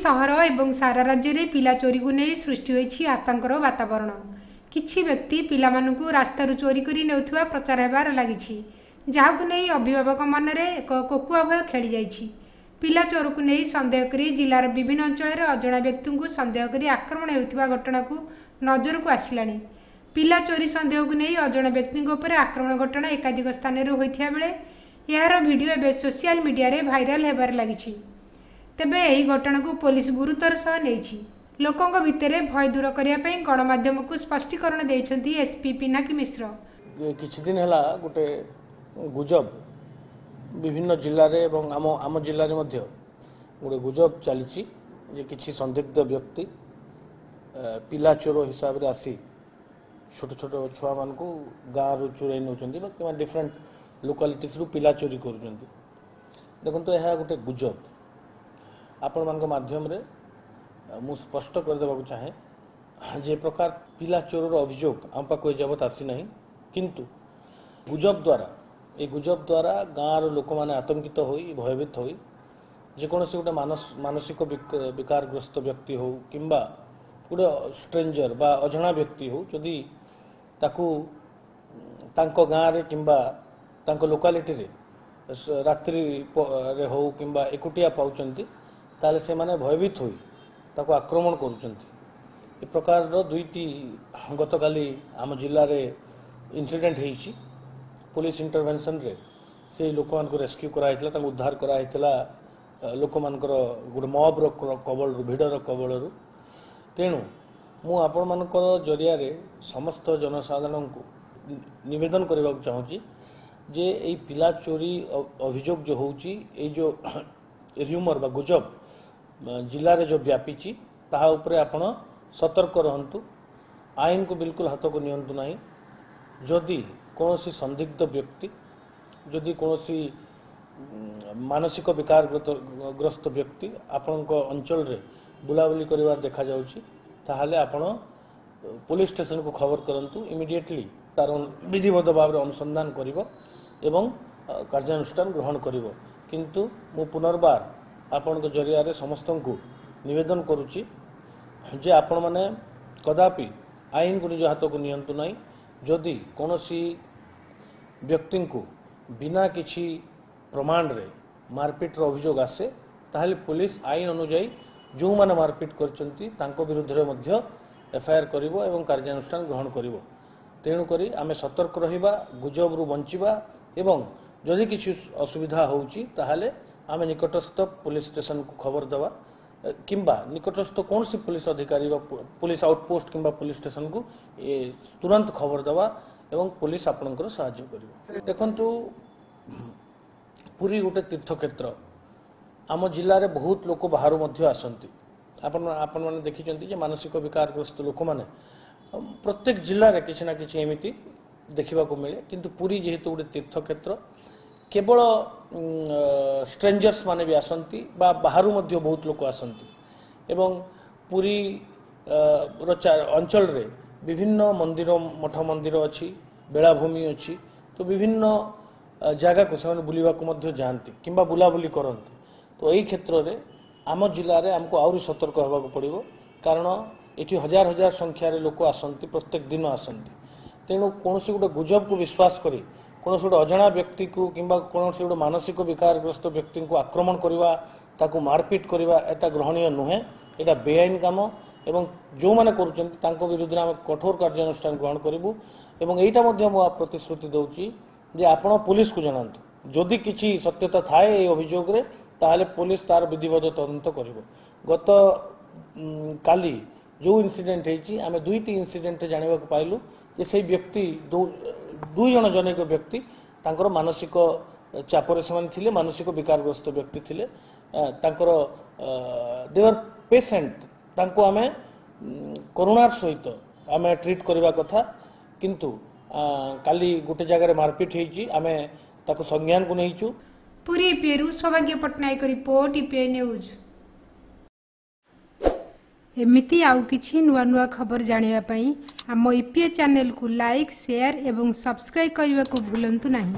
सहर एवं सारा राज्य में पिला चोरी को नहीं सृष्टि होइछि आतंकर वातावरण। किछि व्यक्ति पिलामानंकु रास्तारू चोरी करी नेउथुवा प्रचार हेबार लागिछि, जाहाकु नहीं अभिभावक मनरे एक कोकुआ भय खेली जाइछि। पिला चोर को नहीं संदेह करी जिलार विभिन्न अंचल अजणा व्यक्ति को संदेह करी आक्रमण हेउथुवा घटना को नजर को आसिलानी। पिला चोरी संदेह को नहीं अजणा व्यक्ति आक्रमण घटना एकाधिक स्थान में होइथिया बेले यार वीडियो एवं सोशल मीडिया रे भाइराल हेबार लागिछि। तेबे यही घटना को पुलिस गुरुतर सह नहीं लोकों भितर भय दूर करने गणमाध्यम को स्पष्टीकरण देइछंती एसपी पिनाकी मिश्र। किछि दिन हला गोटे गुजब विभिन्न जिल्ला रे एवं आम जिल्ला रे मध्य गोटे गुजब चली जे किछि संदिग्ध व्यक्ति पिला चोर हिसाब रे आसी छोट छोट छुआ मान को गाँव रू चोरई नौकरी डिफरेंट लोकालिटीज रू पिला चोरी करुँच। देखो यह गोटे गुजब आपण मान माध्यम रे मु स्पष्ट करदेवा चाहे जे प्रकार पिला चोर अभियोग आम पाक जबत आसी ना, किंतु गुजब द्वारा गाँव लोक मैंने आतंकित हो भयभीत हो जेकोसी गोटे मानसिक विकारग्रस्त व्यक्ति हो किंबा गोटे स्ट्रेंजर बा अजणा व्यक्ति हो जदि ताकू तांको गाँव रे किंबा तांको लोकालिटी रे रात्रि रे हो किंबा एकुटिया पाउचंती ताले से माने भयभीत होई ताको आक्रमण करूचंती। ए प्रकार दुईटी गतकाली आम जिल्ला रे इंसिडेंट हेइची। पुलिस इंटरवेंशन रे से लोक मान को रेस्क्यू कराइतला, ताको उद्धार कराइतला लोक मानकर गोटे मॉब रो कबल भिड़ रो कबल रो। तेणु मु आपण मानकर जरिया रे समस्त जनसाधारण को निवेदन करबा चाहूची जे एई पिला चोरी अभियोग जो होउची ए जो र्यूमर बा गुजब जिल्ला रे जो व्यापीची ताहा उपरे आपण सतर्क रहंतु, आईन को बिल्कुल हाथ को नियंतु नहीं। जदि कौनसी संदिग्ध व्यक्ति जदि कौनसी मानसिक विकारग्रस्त व्यक्ति आपण अंचल रे बुलाबुली करिवार देखा जाउची ताहाले आपण पुलिस स्टेशन को खबर करंतु। इमिडिएटली तार विधिवत भाव में अनुसंधान करिवो एवं कार्यानुष्ठान ग्रहण करिवो। किंतु मु पुनर्बार आपण के जरिया रे समस्त को निवेदन करुच्ची जे आपण माने कदापि आईन को निज हाथ को नियंतु नहीं। जदि कौनसी व्यक्ति को बिना किछि प्रमाण रे मारपीट रो अभियोग आसे ताहले पुलिस आईन अनुଯାयी जो माने मारपीट करचंती तांको विरुद्ध रे मध्य एफआईआर करिवो एवं कार्यानुष्ठान ग्रहण करिवो। तेणु करी आमे सतर्क रहिबा, गुजब रु बंचिबा एवं जदि किछि असुविधा होउची ताहले आमे निकटस्थ पुलिस स्टेशन को खबर देवा किंबा निकटस्थ कौन सी पुलिस अधिकारी पुलिस आउटपोस्ट किंबा पुलिस स्टेशन को तुरंत खबर देवा एवं पुलिस आपणकर साहाय्य करिवो। देखंतु पुरी गोटे तीर्थक्षेत्र आम जिल्ला रे बहुत लोक बाहर मध्य आसंती। आपण माने देखिचंती जे मानसिक विकारग्रस्त लोक माने प्रत्येक जिल्ला रे किछि ना किछि एमिति देखिबा को मिले, किंतु पुरी जेहेतु गोटे तीर्थक्षेत्र केवल स्ट्रेंजर्स माने भी आसंती बा बाहर मध्य बहुत लोक आसंती एवं पुरी अंचल रे विभिन्न मंदिर मठ मंदिर अच्छी, बेलाभूमि अच्छी, तो विभिन्न जगह को से बुलवा को मध्य जाती किंबा बुलाबुली करती। तो यही क्षेत्र रे आम जिले में आमको आहरी सतर्क होगा पड़ो, कारण ये हजार हजार संख्यार लोक आसंती प्रत्येक दिन आसंती। तेणु कौन गोटे गुजब को विश्वास करी कौन गोटे अजणा व्यक्ति को किंबा कौन गोटे मानसिक विकारग्रस्त व्यक्ति को आक्रमण करवा ताकू मारपीट करवा एटा ग्रहणीय नुहे, एटा बेआईन काम एवं जो माने करूचंती तांको विरुद्ध आम कठोर कार्यानुष्ठान ग्रहण करिवु। एवं एटा मध्य मु प्रतिश्रुति दउची जे आपण पुलिस को जनांतु जदि किछि सत्यता थाए ए अभियोग रे ताहले पुलिस तार विधिवत तदंत करिवो। गत काली जो इनसिडेंट हेची आमे दुईटी इनसिडेंट जानिबा को पाइलु जे से व्यक्ति दुई जन जनेक व्यक्ति तांकर मानसिक चापर से थिले, मानसिक विकारग्रस्त व्यक्ति थिले, तांकर देवर पेशेंट तांको आमे करुणार सहित आमे ट्रीट करबा कथा, किंतु काली गोटे जगह मारपीट हेची आमे ताको संज्ञान को नहींचु। पूरी ईपीएरू सौभाग्य पटनायक रिपोर्ट ईपीए न्यूज। एमिति आउ किछि नुआ नुआ खबर जानिबा पई हम ईपीए चैनल को लाइक, शेयर एवं सब्सक्राइब करने को भूलंतु नहीं।